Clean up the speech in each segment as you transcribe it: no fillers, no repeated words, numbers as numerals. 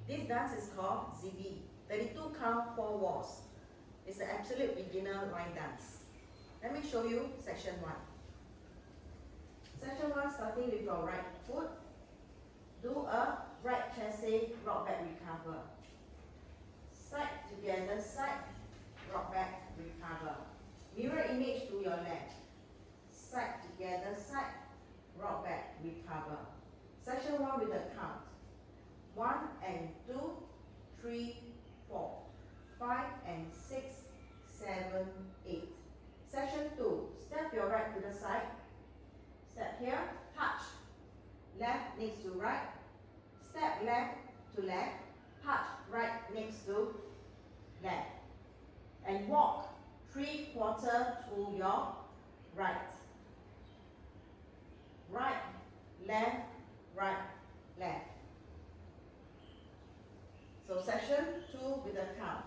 This dance is called Ziggy. 32 count, 4 walls. It's an absolute beginner line dance. Let me show you section 1. Section 1, starting with your right foot. Do a right chassé, rock back, recover. Side together, side, rock back, recover. Mirror image to your left. Side together, side, rock back, recover. Section 1 with the count. 1 and 2, 3, 4, 5 and 6, 7, 8. Section 2, step your right to the side. Step here, touch. Left next to right. Step left to left. Touch right next to left. And walk 3/4 to your right. Right, left, right, left. So section 2 with the count.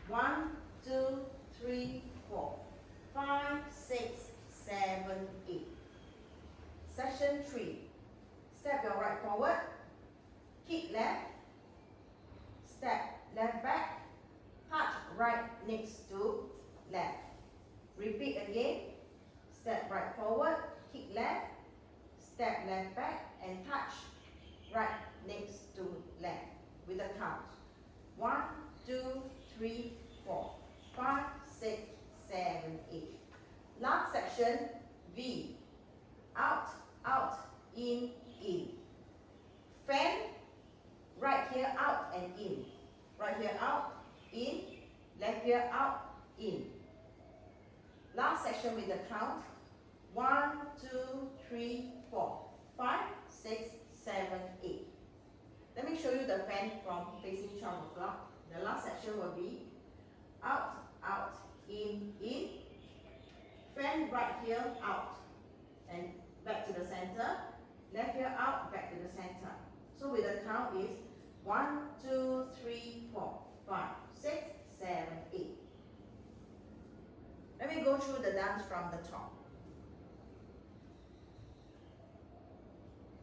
1, 2, 3, 4, 5, 6, 7, 8. Section 3. Step your right forward. Kick left. Step left back. Touch right next to left. Repeat again. Step right forward. Kick left. Step left back and touch right next to left with the count. 1, 2, 3, 4, 5, 6, 7, 8. Last section, V. Out, out, in, in. Fan, right here out and in. Right here out, in. Left here out, in. Last section with the count. 1, 2, 3, 4, 5, 6, 7, 8. Let me show you the fan from facing 12 o'clock. The last section will be out, out, in. Fan right here, out. And back to the center. Left here, out, back to the center. So with the count is 1, 2, 3, 4, 5, 6, 7, 8. Let me go through the dance from the top.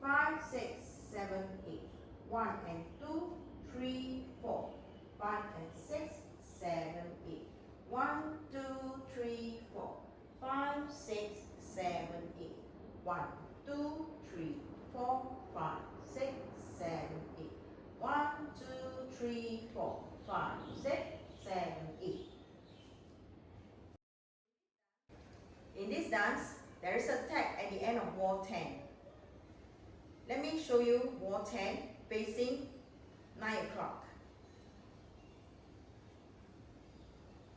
5, 6, 7, 8. 1 and 2, 3, 4, 5 and 6, 7, 8. 1, 2, 3, 4, 5, 6, 7, 8. 1, 2, 3, 4, 5, 6, 7, 8. 1, 2, 3, 4, 5, 6, 7, 8. In this dance, there is a tag at the end of wall 10. Let me show you wall 10 facing 9 o'clock.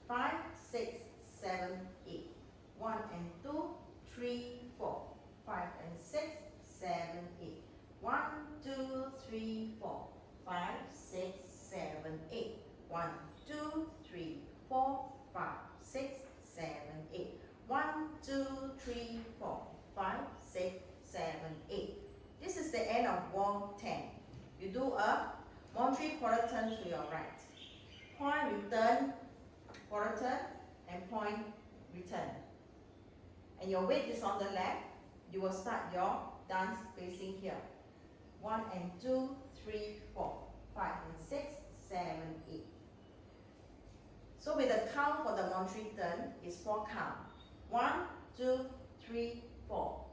5, 6, 7, 8. 1 and 2, 3, 4, 5 and 6, 7, 8. 1, 2, 3, 4, 5, 6, 7, 8. 1, 2, 3, 4, 5, 6, 7, 8. 1, 2, 3, 4, 5, 6, 7, 8. This is the end of wall 10. You do a Monterey quarter turn to your right. Point, return, quarter turn, and point, return. And your weight is on the left. You will start your dance facing here. 1 and 2, 3, 4, 5 and 6, 7, 8. So with the count for the Monterey turn is 4 count. 1, 2, 3, 4.